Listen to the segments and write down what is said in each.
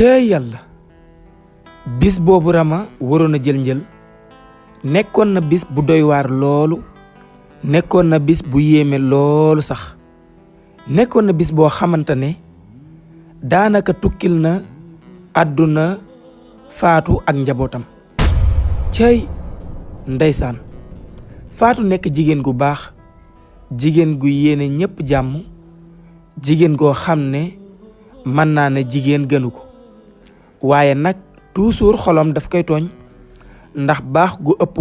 cee yàlla bis boobu Rama waroon a jël njël nekkoon na bis bu doy waar loolu, nekkoon na bis bu yéeme loolu sax, nekkoon na bis boo xamante ne daanaka tukkil na àdduna Faatu ak njabootam. cey ndeysaan Faatu nekk jigéen gu baax, jigéen gu yéene ñépp jàmm, jigéen goo xam ne mën naa ne jigéen gënu ko, waaye nag toujours xolam daf koy tooñ ndax baax gu ëpp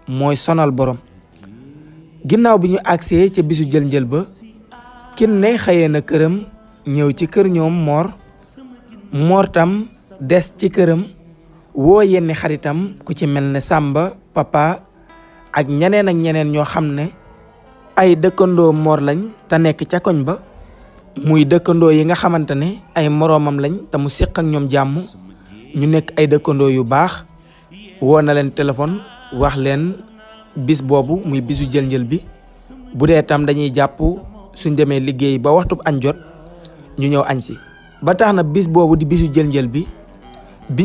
mooy sonal borom. ginnaaw bi ñu agsee ca bisu jël njël ba, Kiné xëyee na këram ñëw ci kër ñoom Mor tam des ci këram woo yenn xaritam ku ci mel ne Samba Papa ak ñeneen ñoo xam ne ay dëkkandoo Mor lañ te nekk ca koñ ba, muy dëkkandoo yi nga xamante ne ay moroomam lañ te mu séq ak ñoom jàmm, ñu nekk ay dëkkandoo yu baax. woo na leen téléphone wax leen bis boobu muy bisu jël njël bi, bu dee tam dañuy jàpp suñ demee liggéey ba waxtu añ jot ñu ñëw añ si. ba tax na bis boobu di bisu jël njël bi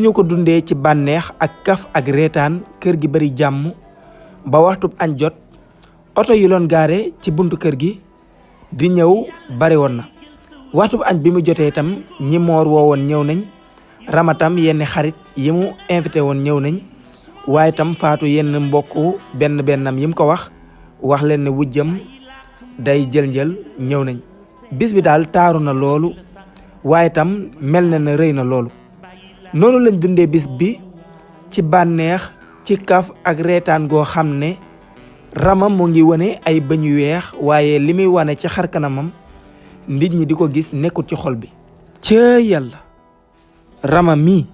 ñu ko dundee ci bànneex ak kaf ak reetaan, kër gi bari jàmm ba waxtu añ jot. oto yi loon gaare ci buntu kër gi di ñëw bari woon na. waxtu añ bi mu jotee itam ñi Mor woo woon ñëw nañ, Rama tam yenn xarit yi mu invité woon ñëw nañ, waaye tam Faatu yenn mbokk bennam yi mu ko wax leen ne wujjam day jël njël ñëw nañ. bis bi daal taaru na loolu, waaye tam mel na ne rëy na loolu. noonu lañ dundee bis bi ci bànneex, ci kaf ak reetaan goo xam ne Rama mu ngi wane ay bëñ yu weex, waaye li muy wane ci xar kanamam nit ñi di ko gis nekkul ci xol bi. cee yàlla Rama mii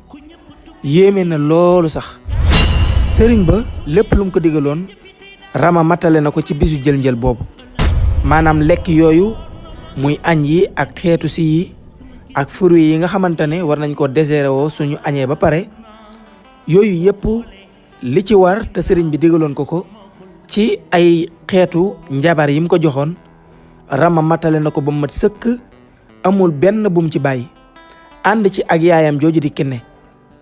yéeme na loolu sax. sëriñ ba lépp lu mu ko digaloon Rama matale na ko ci bisu jël njël boobu, maanaam lekk yooyu muy añ yi ak xeetu si yi ak fruits yi nga xamante ne war nañ ko désiré woo suñu añee ba pare. yooyu yëpp li ci war te sëriñ bi digaloon ko ci ay xeetu njabar yi mu ko joxoon, Rama matale na ko ba mat sëkk, amul benn bum ci bàyyi. ànd ci ak yaayam jooju di Kiné.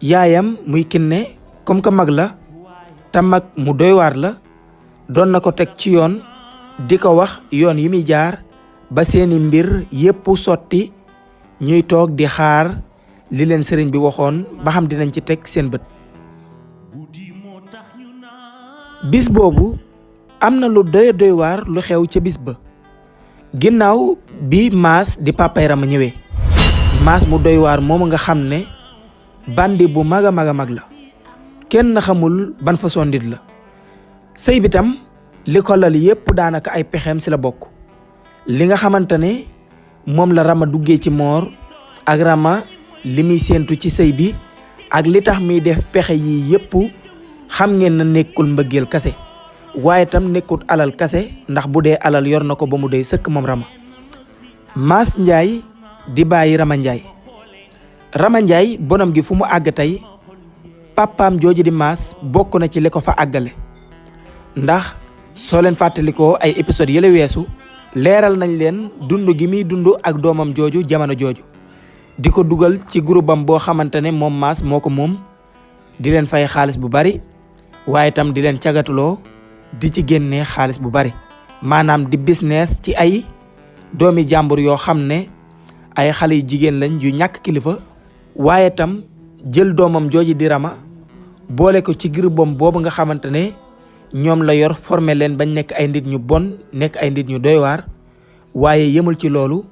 yaayam muy Kiné comme que mag la te mag mu doy waar la, doon na ko teg ci yoon di ko wax yoon yi muy jaar ba seeni mbir yépp sotti, ñuy toog di xaar li leen sëriñ bi waxoon ba xam dinañ ci teg seen bët. bis boobu am na lu doy waar lu xew ca bis ba. ginnaaw bi Maas di papay Rama ñëwee, Maas mu doy waar moomu nga xam ne bandi bu mag a mag la, kenn xamul ban façon nit la. sëy bi tam li ko lal yépp daanaka ay pexeem ci la bokk. li nga xamante ne moom la Rama duggee ci Mor ak Rama li muy séentu ci sëy bi ak li tax muy def pexe yi yépp, xam ngeen na nekkul mbëggeel kase, waaye tam nekkul alal kase, ndax bu dee alal yor na ko ba mu doy sëkk moom Rama. Maas Njaay di bàyyi Rama Njaay. Rama Njaay bonam gi fu mu àgg tey papaam jooju di Maas bokk na ci li ko fa àggale, ndax soo leen fàttalikoo ay épisodes yële weesu leeral nañ leen dund gi muy dund ak doomam jooju jamono jooju, di ko dugal ci groupam boo xamante ne moom Maas moo ko moom, di leen fay xaalis bu bari, waaye tam di leen cagatuloo di ci génnee xaalis bu bari, maanaam di business ci ay doomi jàmbur yoo xam ne ay xale yu jigéen lañ yu ñàkk kilifa, waaye tam jël doomam jooju di Rama boole ko ci groupam boobu nga xamante ne ñoom la yor, formé leen bañ nekk ay nit ñu bon, nekk ay nit ñu doy waar. waaye yemul ci loolu,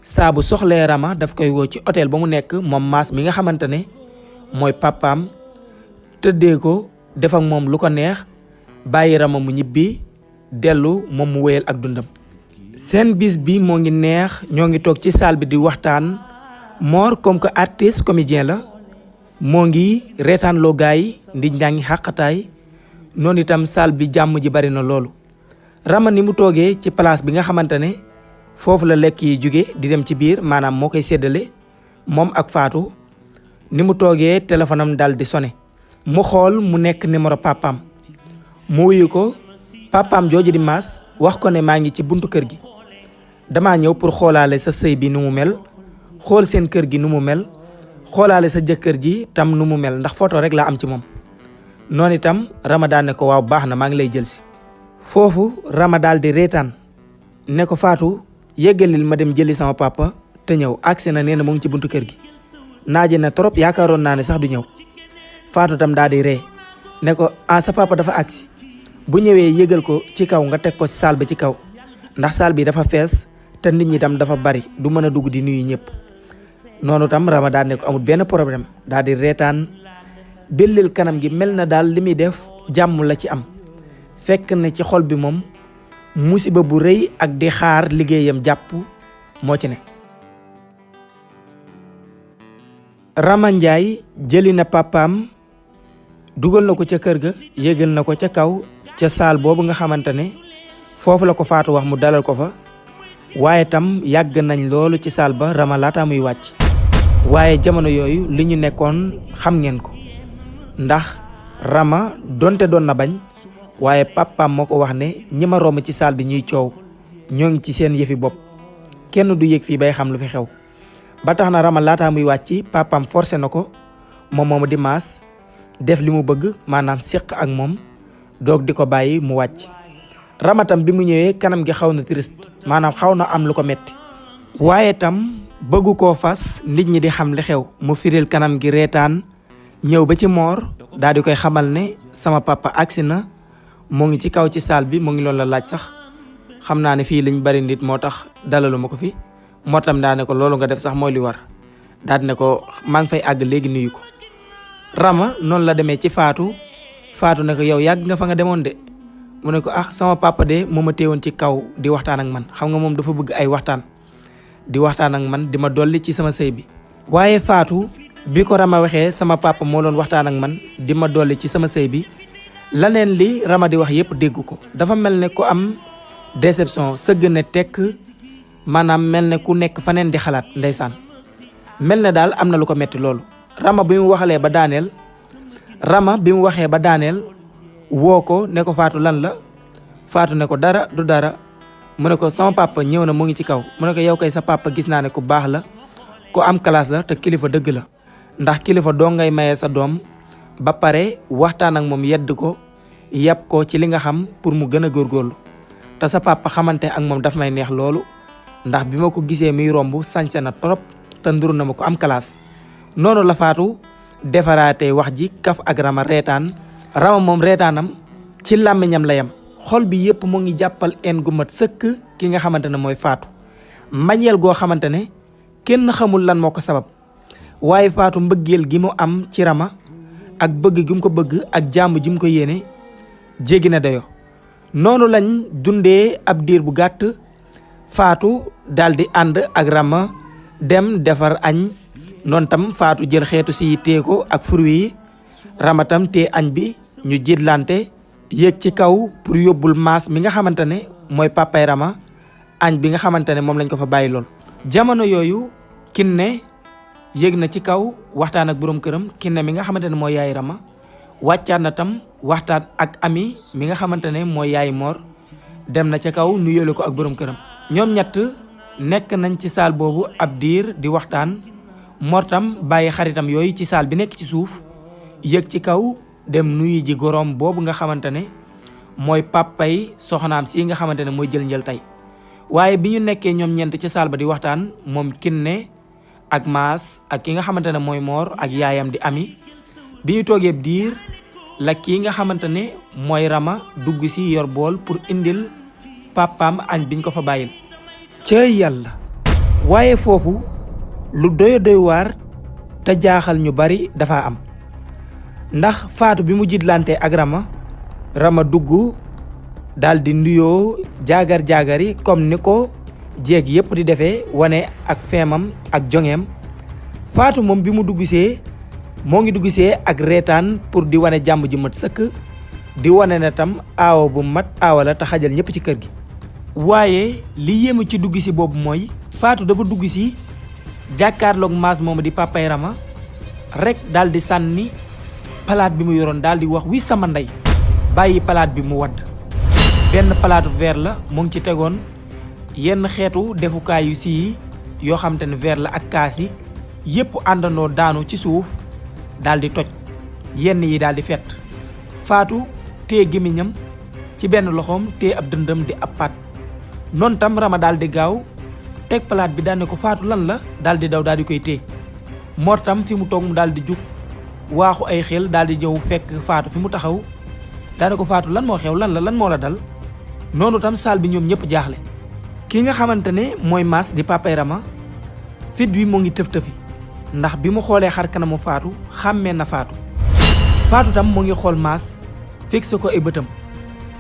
saa bu soxlee Rama daf koy woo ci hôtel ba mu nekk moom Maas mi nga xamante ne mooy papaam, tëddee ko def ak moom lu ko neex, bàyyi Rama mu ñibbi dellu moom mu wéyal ak dundam. seen bis bi moo ngi neex, ñoo ngi toog ci salle bi di waxtaan. Mor comme que artiste comédien la, moo ngi reetaan loo gaa yi ndi njàngi xàqataay, noonu itam salle bi jàmm ji bari na loolu. Rama ni mu toogee ci place bi nga xamante ne foofu la lekk yi jóge di dem ci biir, maanaam moo koy séddale moom ak Faatu, ni mu toogee téléphone am dal di sone. mu xool mu nekk numéro papaam, mu wuyu ko. papaam jooju di Maas wax ko ne maa ngi ci buntu kër gi, damaa ñëw pour xoolaale sa sëy bi nu mu mel, xool seen kër gi nu mu mel, xoolaale sa jëkkër ji tam nu mu mel ndax photo rek laa am ci moom. noonu itam Rama daal ne ko waaw baax na maa ngi lay jël si. foofu Rama daal di reetaan ne ko Fatou yéggalil ma dem jëli sama papa te ñëw agsi na nee na mu ngi ci buntu kër gi. naaje na trop yaakaaroon naa ne sax du ñëw. Fatou tam daal di ree ne ko sa papa dafa agsi bu ñëwee yëgal ko ci kaw nga teg ko ci saal ba ci kaw ndax saal bi dafa fees te nit ñi tam dafa bari du mën a dugg di nuyu ñëpp. noonu tam Rama daal ne ko amul benn problème daal di reetaan bellil kanam gi mel na daal li muy def jàmm la ci am fekk na ci xol bi moom musiba bu rëy ak di xaar liggéeyam jàpp moo ci ne. Rama Njaay jëli na papaam dugal na ko ca kër ga yégal na ko ca kaw ca saal boobu nga xamante ne foofu la ko Fatou wax mu dalal ko fa waaye tam yàgg nañ loolu ci saal ba Rama laata muy wàcc. waaye jamono yooyu li ñu nekkoon xam ngeen ko ndax Rama donte doon na bañ waaye papaam moo ko wax ne ñi ma romb ci saal bi ñuy coow ñoo ngi ci seen yëfi bopp kenn du yëg fii bay xam lu fi xew. ba tax na Rama laataa muy wàcc papaam forcé na ko moom moomu di maas def li mu bëgg maanaam séq ak moom doog di ko bàyyi mu wàcc. Rama tam bi mu ñëwee kanam gi xaw na triste maanaam xaw na am lu ko metti waaye tam bëggu koo fas nit ñi di xam li xew mu firil kanam gi reetaan ñëw ba ci Mor daal di koy xamal ne sama papa agsi na moo ngi ci kaw ci saal bi mu ngi loolu la laaj sax xam naa ne fii liñ bari nit moo tax dalalu ma ko fi. moo tam daa ne ko loolu nga def sax mooy li war daal ne ko maa ngi fay àgg léegi nuyu ko. Rama noonu la demee ci Fatou ne ko yow yàgg nga fa nga demoon de mu ne ko sama papa de moo ma téewoon ci kaw di waxtaan ak man xam nga moom dafa bëgg ay waxtaan di waxtaan ak man di ma dolli ci sama sëy bi. waaye Fatou bi ko Rama waxee sama papa moo doon waxtaan ak man di ma dolli ci sama sëy bi laneen li Rama di wax yépp dégg ko dafa mel ne ku am déception sëgg ne tekk maanaam mel ne ku nekk faneen di xalaat ndeysaan mel ne daal am na lu ko metti loolu. Rama bi mu waxee ba daaneel woo ko ne ko Fatou lan la Fatou ne ko dara du dara mu ne ko sama papa ñëw na mu ngi ci kaw mu ne ko yow kay sa papa gis naa ne ku baax la ku am classe la te kilifa dëgg la ndax kilifa doo ngay mayee sa doom ba pare waxtaan ak moom yedd ko yàpp ko ci li nga xam pour mu gën a góorgóorlu te sa papa xamante ak moom daf may neex loolu ndax bi ma ko gisee muy romb sañse na trop te nduru na ma ko am classe. noonu la Fatou defaraate wax ji kaf ak Rama reetaan Rama moom reetaanam ci làmmiñam la yam xol bi yépp mu ngi jàppal en gu mat sëkk ki nga xamante ne mooy Fatou mbañeel goo xamante ne kenn xamul lan moo ko sabab waaye Fatou mbëggeel gi mu am ci Rama ak bëgg gi mu ko bëgg ak jàmm ji mu ko yéene jéggi na dayo. noonu lañ dundee ab diir bu gàtt Fatou daal di ànd ak Rama dem defar añ noonu tam Fatou jël xeetu si tee ko ak fruits yi Rama tam tee añ bi ñu jiitlante yéeg ci kaw pour yóbbul maas mi nga xamante ne mooy papay Rama añ bi nga xamante ne moom lañ ko fa bàyyi lool. jamono yooyu Kiné yéeg na ci kaw waxtaan ak borom këram Kiné mi nga xamante ne mooy yaay Rama wàccaat na tam waxtaan ak Ami mi nga xamante ne mooy yaay Mor dem na ca kaw nu yóole ko ak borom këram. ñoom ñett nekk nañ ci saal boobu ab diir di waxtaan Mor tam bàyyi xaritam yooyu ci saal bi nekk ci suuf yëg ci kaw dem nuyu ji gorom boobu nga xamante ne mooy papay soxnaam si nga xamante ne mooy jël njël tey. waaye bi ñu nekkee ñoom ñeent ci saal ba di waxtaan moom Kiné ak Maas ak ki nga xamante ne mooy Mor ak yaayam di Ami bi ñu toogee diir la kii nga xamante ne mooy Rama dugg si yor bool pour indil papaam añ biñ ko fa bàyyil. cëy yàlla waaye foofu lu doy waar te jaaxal ñu bari dafa am ndax Fatou bi mu jiitlante ak Rama dugg daal di nuyoo jaagar yi comme ni ko jéeg yépp di defee wane ak feemam ak jongeem. Fatou moom bi mu duggsee moo ngi duggsee ak reetaan pour di wane jàmm ji mat sëkk di wane ne tam aawa bu mat aawa la te xajal ñëpp ci kër gi. waaye li yéemu ci dugg si boobu mooy Fatou dafa dugg si jàkkaarloog Maas moom di papay Rama rek daal di sànni palaat bi mu yoroon daal di wax wi sama ndey bàyyi palaat bi mu wadd. benn palaatu verre la mu ngi ci tegoon yenn xeetu defukaayu si yoo xam te ne verre la ak kaas yi yépp àndandoo daanu ci suuf daal di toj yenn yi daal di fett. Faatu téye gémmiñam ci benn loxoom téye ab dëndam di ab paat. noonu tam Rama daal di gaaw teg palaat bi daal ne ko Faatu lan la daal di daw daal di koy téye. Mor tam fi mu toog mu daal di jug waaxu ay xel daal di ñëw fekk Faatu fi mu taxaw daal ne ko Faatu lan moo xew lan la lan moo la dal. noonu tam saal bi ñoom ñëpp jaaxle. ki nga xamante ne mooy Mass di papay Rama fit bi mu ngi tëf-tëfi ndax bi mu xoolee xar kanamu Faatu xàmmee na Faatu. Faatu tam mu ngi xool Mass fixé ko ay bëtam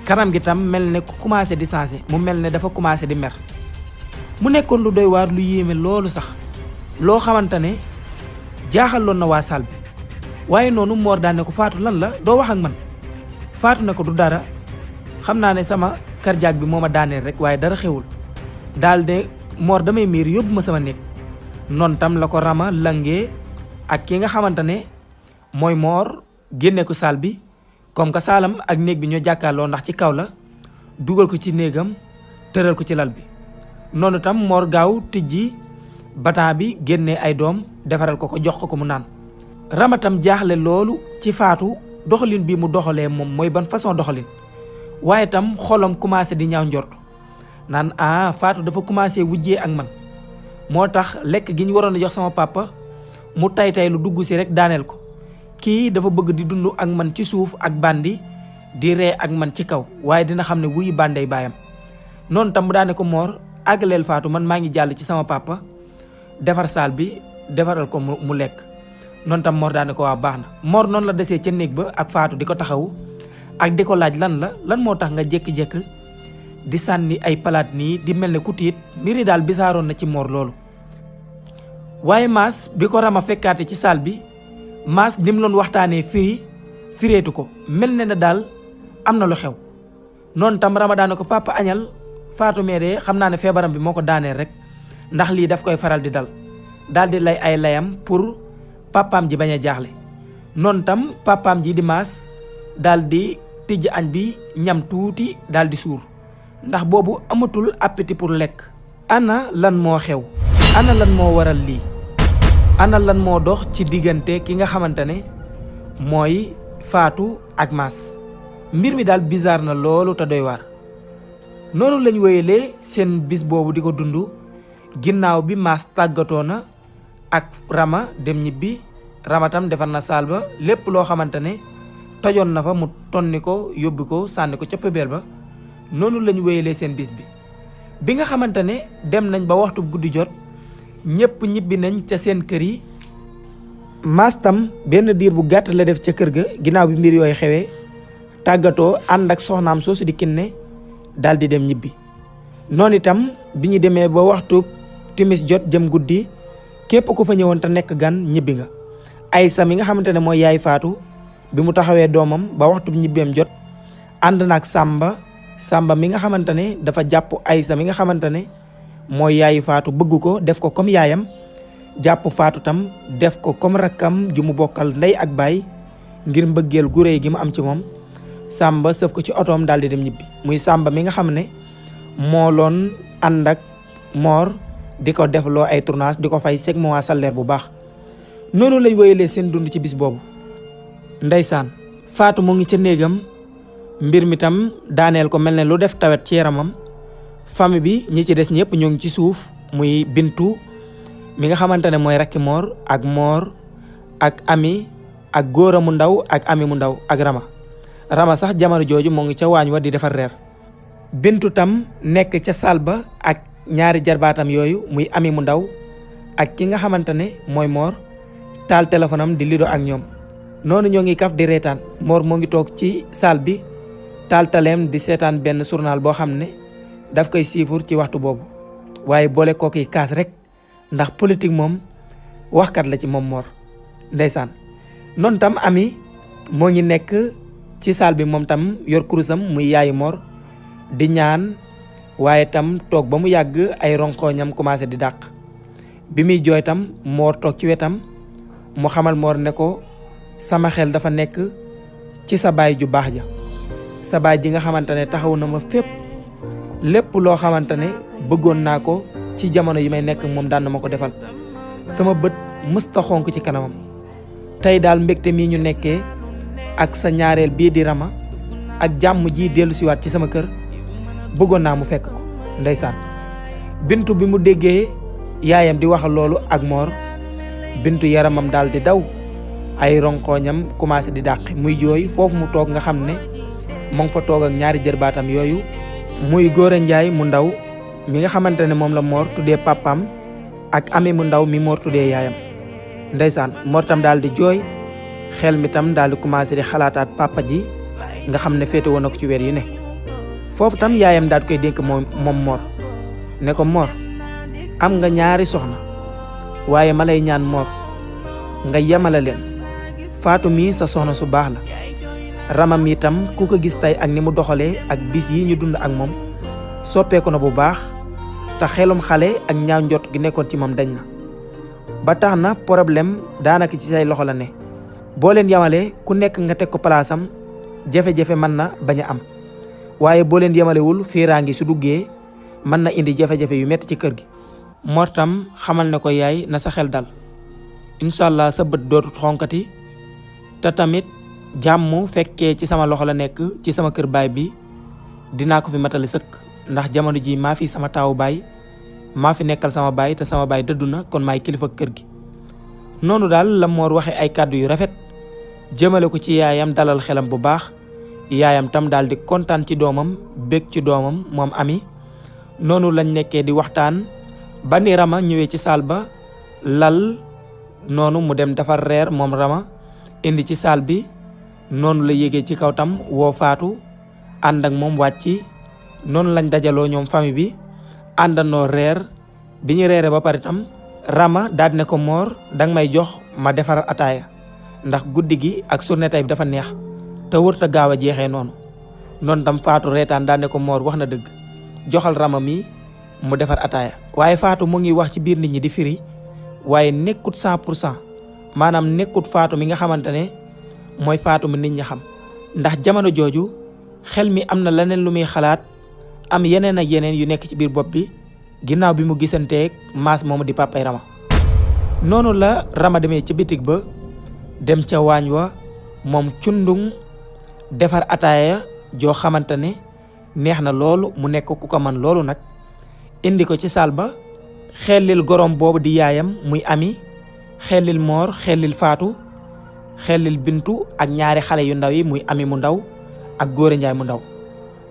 kanam gi tam mel ne ku commencé di changé mu mel ne dafa commencé di mer. mu nekkoon lu doy waar lu yéeme loolu sax loo xamante ne jaaxaloon na waa saal bi waaye noonu Mor daan ne ko Faatu lan la doo wax ak man. Faatu ne ko du dara xam naa ne sama cardiaque bi moo ma daaneel rek waaye dara xewul daal de Mor damay miir yóbbu ma sama néeg. noonu tam la ko Rama langee ak ki nga xamante ne mooy Mor génne ko saal bi comme que saalam ak néeg bi ñoo jàkkaarloo ndax ci kaw la dugal ko ci néegam tëral ko ci lal bi. noonu tam Mor gaaw tijji batan bi génne ay doom defaral ko jox ko mu naan. Rama tam jaaxle loolu ci Faatu doxalin bi mu doxalee moom mooy ban façon doxalin waaye tam xolam commencé di ñaaw njort naan Faatu dafa commencé wujjee ak man moo tax lekk gi ñu waroon a jox sama papa mu tay lu dugg si rek daaneel ko. kii dafa bëgg di dund ak man ci suuf ak bandi di ree ak man ci kaw waaye dina xam ne wuy bandey baayam. noonu tam mu daane ko Mor àggaleel Faatu man maa ngi jàll ci sama papa defar saal bi defaral ko mu lekk. noonu tam Mor daane ko waa baax na. Mor noonu la desee ca néeg ba ak Faatu di ko taxawu ak di ko laaj lan moo tax nga jékki-jékki di sànni ay palaat nii di mel ne ku tiit mbiri daal bisaaroon na ci Mor loolu. waaye Mass bi ko Rama fekkaate ci saal bi Mass li mu doon waxtaanee fireetu ko mel ne daal am na lu xew. noonu tam Rama daane ko papa añal Faatu mee de xam naa ne feebaram bi moo ko daaneel rek ndax lii daf koy faral di dal daal di lay ay layam pour papaam ji bañ a jaaxle. noonu tam papaam ji di Mass daal di tijj añ bi ñam tuuti daal di suur ndax boobu amatul appétit pour lekk. ana lan moo xew ana lan moo waral lii ana lan moo dox ci diggante ki nga xamante ne mooy Faatu ak Mass. mbir mi daal bizarre na loolu te doy waar. noonu lañ wéyalee seen bis boobu di ko dund ginnaaw bi Mass tàggatoo na ak Rama dem ñibbi. Rama tam defar na saal ba lépp loo xamante ne tojoon na fa mu tonni ko yóbbu ko sànni ko ca pëbeel ba. noonu lañ wéyalee seen bis bi nga xamante ne dem nañ ba waxtu guddi jot ñëpp ñibbi nañ ca seen kër yi. Mass tam benn diir bu gàtt la def ca kër ga ginnaaw bi mbir yooyu xewee tàggatoo ànd ak soxnaam soosu di Kiné daal di dem ñibbi. noonu itam bi ñu demee ba waxtu timis jot jëm guddi képp ku fa ñëwoon te nekk gan ñibbi nga. Aysa mi nga xamante ne mooy yaay Faatu bi mu taxawee doomam ba waxtu ñibbeem jot ànd na ak Samba mi nga xamante ne dafa jàpp Aysa mi nga xamante ne mooy yaayu Faatu bëgg ko def ko comme yaayam jàpp Faatu tam def ko comme rakkam ju mu bokkal ndey ak baay ngir mbëggeel gu réy gi mu am ci moom. Samba sëf ko ci otoom daal di dem ñibbi muy Samba mi nga xam ne moo loon ànd ak Mor di ko defloo ay tournage di ko fay chaque mois salaire bu baax. noonu lañ wéyalee seen dund ci bis boobu. ndeysaan Faatu mu ngi ca néegam mbir mi tam daaneel ko mel ne lu def tawet ci yaramam. famille bi ñi ci des ñëpp ñoo ngi ci suuf muy Bintu mi nga xamante ne mooy rakki Mor ak Ami ak Góora mu ndaw ak Ami mu ndaw ak Rama sax jamono jooju moo ngi ca waañ wa di defar reer. Bintu tam nekk ca saal ba ak ñaari jarbaatam yooyu muy Ami mu ndaw ak ki nga xamante ne mooy Mor taal téléphone am di lido ak ñoom. noonu ñoo ngi kaf di reetaan Mor moo ngi toog ci saal bi taal taleem di seetaan benn journal boo xam ne daf koy siifur ci waxtu boobu waaye boole kooku kaas rek ndax politique moom waxkat la ci moom Mor ndeysaan. noonu tam Ami moo ngi nekk ci saal bi moom tam yor kurusam muy yaayu Mor di ñaan waaye tam toog ba mu yàgg ay ronkoñam commencé di dàq. bi muy jooy tam Mor toog ci wetam mu xamal Mor ne ko sama xel dafa nekk ci sa baay ju baax ja sa baay ji nga xamante ne taxaw na ma fépp lépp loo xamante ne bëggoon naa ko ci jamono yi may nekk moom daan na ma ko defal sama bët mësta xonk ci kanamam tey daal mbégte mii ñu nekkee ak sa ñaareel bii di Rama ak jàmm ji dellu siwaat ci sama kër bëggoon naa mu fekk ko. ndeysaan Bintu bi mu déggee yaayam di wax loolu ak Mor Bintu yaramam daal di daw ay ronkoñam commencé di dàq muy jooy foofu mu toog nga xam ne mu ngi fa toog ak ñaari jërbaatam yooyu muy Góora Njaay mu ndaw mi nga xamante ne moom la Mor tuddee papaam ak Ami mu ndaw mi Mor tuddee yaayam. ndeysaan Mor tam daal di jooy xel mi tam daal di commencé di xalaataat papa ji nga xam ne féete woon na ko ci weer yi ne foofu tam yaayam daal di koy dénk moom Mor ne ko Mor am nga ñaari soxna waaye ma lay ñaan Mor nga yemale leen Faatu mii sa soxna su baax la Rama mi tam ku ko gis tey ak ni mu doxalee ak bis yi ñu dund ak moom soppeeku na bu baax te xelum xale ak ñaaw njot gi nekkoon ci moom dañ na ba tax na problème daanaka ci say loxo la ne boo leen yemalee ku nekk nga teg ko palaasam jafe-jafe mën na bañ a am waaye boo leen yemalewul fiiraangi su duggee mën na indi jafe-jafe yu metti ci kër gi. Mor tam xamal ne ko yaay na sa xel dal incha allah sa bët dootu xonkati te tamit jàmm fekkee ci sama loxo la nekk ci sama kër baay bi dinaa ko fi matali sëkk ndax jamono ji maa fi sama taawu baay maa fi nekkal sama baay te sama baay dëddu na kon maay kilifa kër gi. noonu daal la Mor waxe ay kàddu yu rafet jëmale ko ci yaayam dalal xelam bu baax yaayam tam daal di kontaan ci doomam bég ci doomam moom Ami. noonu lañ nekkee di waxtaan ba ni Rama ñëwee ci saal ba lal noonu mu dem defar reer moom Rama indi ci saal bi noonu la yéegee ci kaw tam woo Faatu ànd ak moom wàcc noonu lañ dajaloo ñoom famille bi àndandoo reer bi ñu reere ba pare tam Rama daal ne ko Mor danga may jox ma defar ataaya ndax guddi gi ak journée tey bi dafa neex te wërta gaaw a jeexee noonu tam Faatu reetaan daal ne ko Mor wax na dëgg joxal Rama mi mu defar ataaya waaye Faatu mu ngi wax ci biir nit ñi di firi waaye nekkut 100% maanaam nekkut Faatu mi nga xamante ne mooy Faatu mi nit ñi xam ndax jamono jooju xel mi am na leneen lu muy xalaat am yeneen ak yeneen yu nekk ci biir bopp bi ginnaaw bi mu gisanteeg maas moomu di papay Rama. noonu la Rama demee ci bitig ba dem ca waañ wa moom cundung defar ataaya joo xamante ne neex na loolu mu nekk ku ko man loolu nag indi ko ci saal ba xellil gorom boobu di yaayam muy Ami xellil Mor xellil Faatu xellil Bintu ak ñaari xale yu ndaw yi muy Ami mu ndaw ak Góora Njaay mu ndaw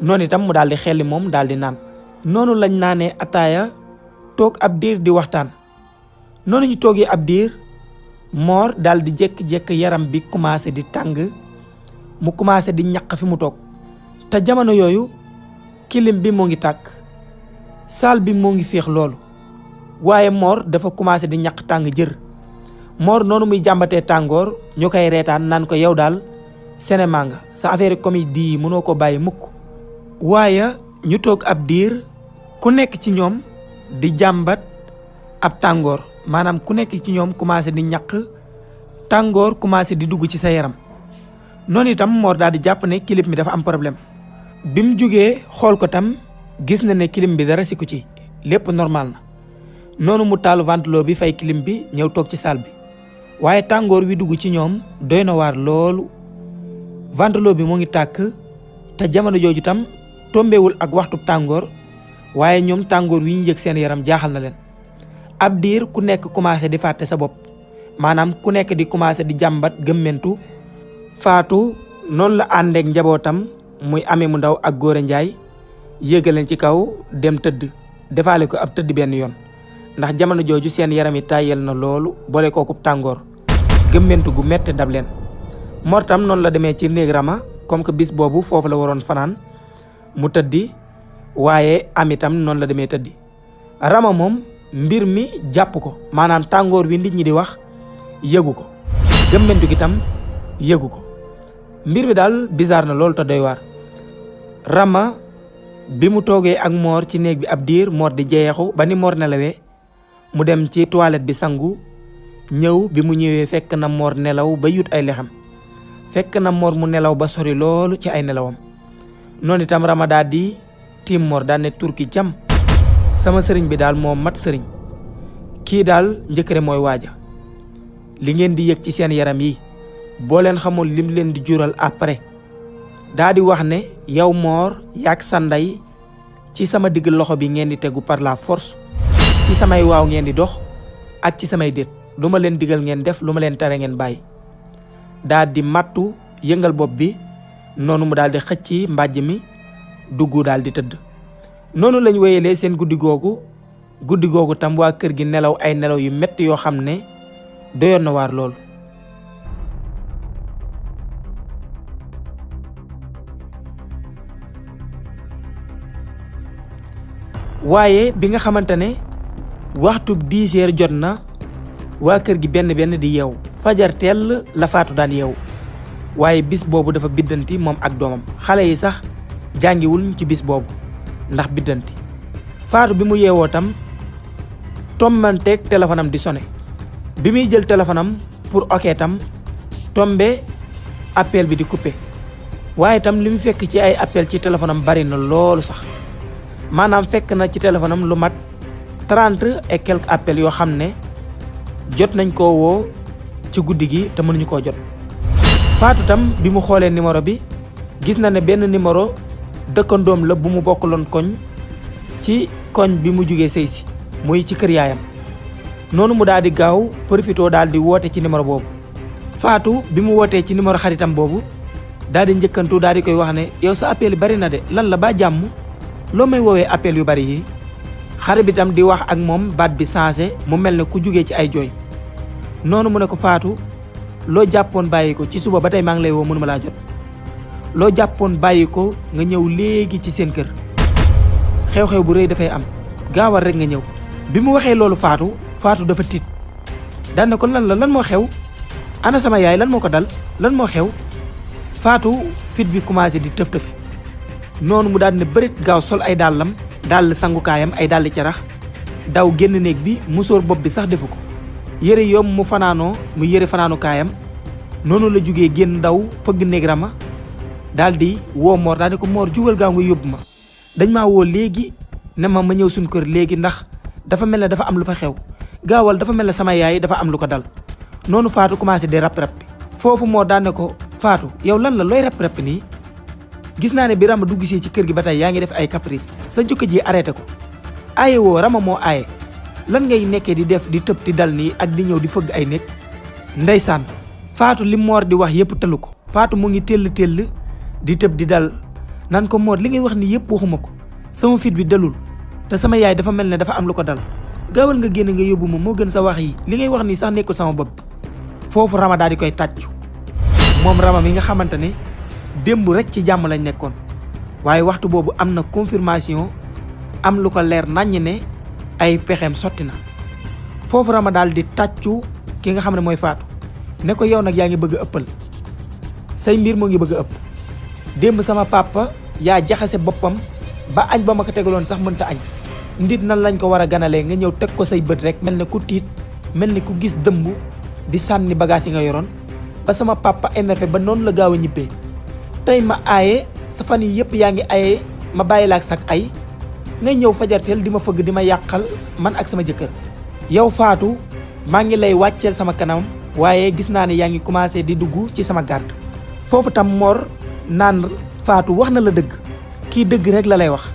noonu itam mu daal di xelli moom daal di naan. noonu lañ naanee ataaya toog ab diir di waxtaan noonu ñu toogee ab diir Mor daal di jékki-jékki yaram bi commencé di tàng mu commencé di ñaq fi mu toog te jamono yooyu kilim bi moo ngi tàkk saal bi moo ngi féex loolu waaye Mor dafa commencé di ñaq tàng jër Mor noonu muy jàmbatee tàngoor ñu koy reetaan naan ko yow daal cinéma nga sa affaire comédie yi mënoo ko bàyyi mukk waaye ñu toog ab diir ku nekk ci ñoom di jàmbat ab tàngoor maanaam ku nekk ci ñoom commencé di ñaq tàngoor commencé di dugg ci sa yaram noonu itam Mor daal di jàpp ne kilim bi dafa am problème bi mu jógee xool ko tam gis na ne kilim bi dara siku ci lépp normal na noonu mu taal ventilo bi fay kilim bi ñëw toog ci salle bi waaye tàngoor wi dugg ci ñoom doy na waar loolu ventilo bi moo ngi tàkk te jamono jooju tam tombewul ak waxtu tàngoor waaye ñoom tàngoor wi ñu yëg seen yaram jaaxal na leen ab diir ku nekk commencé di fàtte sa bopp maanaam ku nekk di commencé di jàmbat gëmmentu Faatu noonu la àndeek njabootam muy Ami mu ndaw ak Góora Njaay yéegaleen ci kaw dem tëdd defaale ko ab tëdd benn yoon ndax jamono jooju seen yaram yi tàyyel na loolu boole kooku tàngoor gëmmentu gu metti dab leen Mor tam noonu la demee ci néeg Rama comme que bis boobu foofu la waroon fanaan mu tëddi waaye Ami tam noonu la demee tëddi Rama moom mbir mi jàpp ko maanaam tàngoor wi nit ñi di wax yëgu ko gëmmentu gi tam yëgu ko mbir bi daal bizarre na loolu te doy waar Rama bi mu toogee ak Mor ci néeg bi ab diir Mor di jeexu ba ni Mor nelawee mu dem ci toilette bi sangu ñëw bi mu ñëwee fekk na Mor nelaw ba yut ay lexam fekk na Mor mu nelaw ba sori loolu ci ay nelawam noonu itam Rama daal di tiim Mor daal ne turki jam sama sëriñ bi daal moo mat sëriñ kii daal njëkkëre mooy waaja. li ngeen di yëg ci seen yaram yi boo leen xamul lim leen di jural après. daa di wax ne yow Mor yaag sa ndey ci sama digg loxo bi ngeen di tegu par la force, ci samay waaw ngeen di dox ak ci samay déet. lu ma leen digal ngeen def, lu ma leen tere ngeen bàyyi. daa di mattu yëngal bopp bi noonu mu daal di xëcc mbàjj mi dugg daal di tëdd. noonu lañ wéyalee seen guddi googu tam waa kër gi nelaw ay nelaw yu metti yoo xam ne doyoon na waar lool. waaye bi nga xamante ne waxtu 10 heures jot na waa kër gi benn di yeewu. fajar teel la Faatu daan yeewu waaye bis boobu dafa biddanti moom ak doomam. xale yi sax jàngiwul ci bis boobu ndax biddanti. Faatu bi mu yeewoo tam tombanteeg téléphone am di sone. bi muy jël téléphone am pour ok tam tombe appel bi di coupé. waaye tam li mu fekk ci ay appel ci téléphone am bari na loolu sax. maanaam fekk na ci téléphone am lu mat 30 et quelques appels yoo xam ne jot nañ koo woo ci guddi gi te mënuñu koo jot. Faatu tam bi mu xoolee numéro bi gis na ne benn numéro dëkkandoom la bu mu bokkaloon koñ ci koñ bi mu jugee sëy si muy ci kër yaayam. noonu mu daal di gaaw profitoo daal di woote ci numéro boobu. Faatu bi mu wootee ci numéro xaritam boobu daal di njëkkantu daal di koy wax ne yow sa appel yi bari na de, lan la ba jàmm loo may woowee appel yu bari yi. xarit bi tam di wax ak moom baat bi changé mu mel ne ku jugee ci ay jooy. noonu mu ne ko Faatu loo jàppoon bàyyi ko ci suba ba tey maa ngi lay woo mënuma laa jot. loo jàppoon bàyyi ko nga ñëw léegi ci seen kër, xew-xew bu rëy dafay am, gaawal rek nga ñëw. bi mu waxee loolu Faatu dafa tiit daan ne ko lan moo xew, ana sama yaay lan moo ko dal, lan moo xew. Faatu fit bi commencé di tëf tëfi. noonu mu daal ne bërit gaaw sol ay dàllam, dàll sangukaayam ay dàlli carax, daw génn néeg bi musóor bopp bi sax defu ko. yëre yoom mu fanaanoo mu yëre fanaanukaayam. noonu la jugee génn daw fëgg néeg Rama daal di woo Mor daal di ko Mor jugal gaaw nga yóbbu ma, dañ maa woo léegi ne ma ñëw suñu kër léegi ndax dafa mel ne dafa am lu fa xew, gaawal dafa mel ne sama yaay dafa am lu ko dal. noonu Faatu commencé di rap bi foofu Mor daan ne ko Faatu yow lan la looy rap nii, gis naa ne bi Rama dugg si ci kër gi ba tey yaa ngi def ay caprice, sa jukka ji arrêté ko. aaye woo Rama moo aaye, lan ngay nekkee di def di tëb di dal nii ak di ñëw di fëgg ay nekk. ndeysaan Faatu li Mor di wax yëpp tëlu ko. Faatu mu ngi tell di tëb di dal nan ko Mor li ngay wax ni yëpp waxuma ko, sama fit bi dalul te sama yaay dafa mel ne dafa am lu ko dal, gaawal nga génn nga yóbbu ma moo gën sa wax yi, li ngay wax nii sax nekkul sama bopp. foofu Rama daal di koy tàccu, moom Rama mi nga xamante ne démb rek ci jàmm lañ nekkoon waaye waxtu boobu am na confirmation, am lu ko leer naññ ne ay pexeem sotti na. foofu Rama daal di tàccu ki nga xam ne mooy Faatu ne ko yow nag yaa ngi bëgg a ëppal, say mbir moo ngi bëgg a ëpp. démb sama papa yaa jaxase boppam ba añ ba ma ko tegaloon sax mënta añ. nit nan lañ ko war a ganalee nga ñëw teg ko say bët rek mel ne ku tiit, mel ne ku gis dëmb di sànni bagage yi nga yoroon ba sama papa énervé ba noonu la gaaw a ñibbee. tey ma aaye sa fan yi yëpp yaa ngi aaye ma bàyyi la ak sak ay ngay ñëw fajarteel di ma fëgg di ma yàqal man ak sama jëkkër. yow Faatu maa ngi lay wàcceel sama kanam waaye gis naa ne yaa ngi commencé di dugg ci sama garde. foofu tam Mor naan Faatu wax na la dëgg, kii dëgg rek la lay wax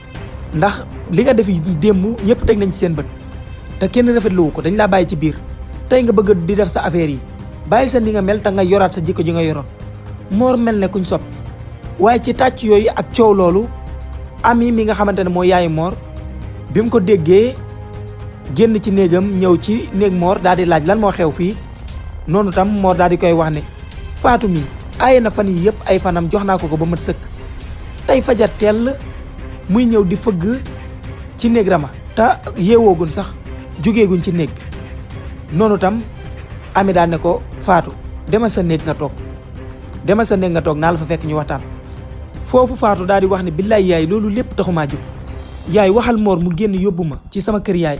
ndax li nga def démb ñëpp teg nañ ci seen bët te kenn rafetluwu ko, dañ laa bàyyi ci biir. tey nga bëgg di def sa affaire yi, bàyyil sa ni nga mel te nga yoraat sa jikko ji nga yoroon. Mor mel ne kuñ soppi waaye ci tàcc yooyu ak coow loolu Ami mi nga xamante ne mooy yaayu Mor bi mu ko déggee génn ci néegam ñëw ci néeg Mor daal di laaj lan moo xew fii. noonu tam Mor daal di koy wax ne Faatu mi aaye na fan yi yëpp ay fanam jox naa ko ba mat sëkk, tey fajar teel muy ñëw di fëgg ci néeg Rama te yeewoogun sax jógeeguñ ci néeg bi. noonu tam Ami daal ne ko Faatu demal sa néeg nga toog, demal sa néeg nga toog naa la fa fekk ñu waxtaan. foofu Faatu daal di wax ne billaay yaay loolu lépp taxumaa jóg, yaay waxal Mor mu génn yóbbu ma ci sama kër yaay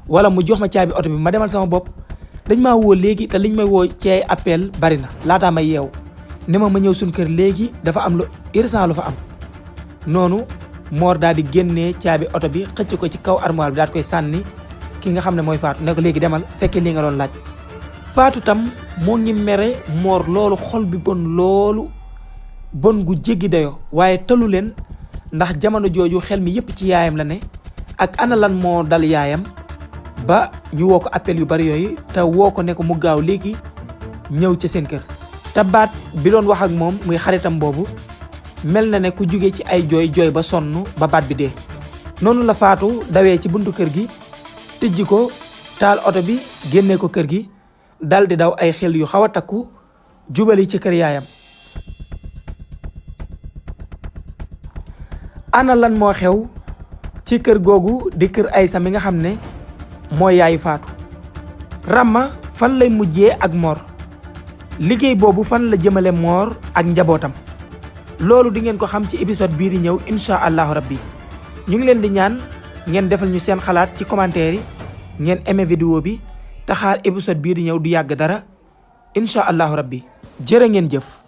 wala mu jox ma caabi oto bi ma demal sama bopp. dañ maa woo léegi te liñ may woo ci ay appel bari na laataa may yeew ne ma ñëw suñ kër léegi dafa am lu urgent lu fa am. noonu Mor daal di génnee caabi oto bi xëcc ko ci kaw armoire bi daal di koy sànni ki nga xam ne mooy Faatu ne ko léegi demal fekkee li nga doon laaj. Faatu tam moo ngi mere Mor loolu, xol bi bon loolu, bon gu jéggi dayoo, waaye tëlu leen ndax jamono jooju xel mi yépp ci yaayam la ne ak ana lan moo dal yaayam ba ñu woo ko appel yu bari yooyu te woo ko ne ko mu gaaw léegi ñëw ca seen kër. te baat bi doon wax ak moom muy xaritam boobu mel na ne ku jóge ci ay jooy ba sonn ba baat bi dee. noonu la Faatu dawee ci buntu kër gi, tijji ko, taal oto bi, génnee ko kër gi, dal di daw ay xel yu xaw a takku jubali ci kër yaayam. ana lan moo xew ci kër googu di kër Aysa mi nga xam ne mooy yaayu Faatu? Rama fan lay mujjee ak Mor? liggéey boobu fan la jëmale Mor ak njabootam? loolu di ngeen ko xam ci épisode bii di ñëw incha allahu rabbi. ñu ngi leen di ñaan ngeen defal ñu seen xalaat ci commentaire yi, ngeen aimé vidéo bi te xaar épisode bii di ñëw du yàgg dara incha allahu rabbi. jërë ngeen jëf.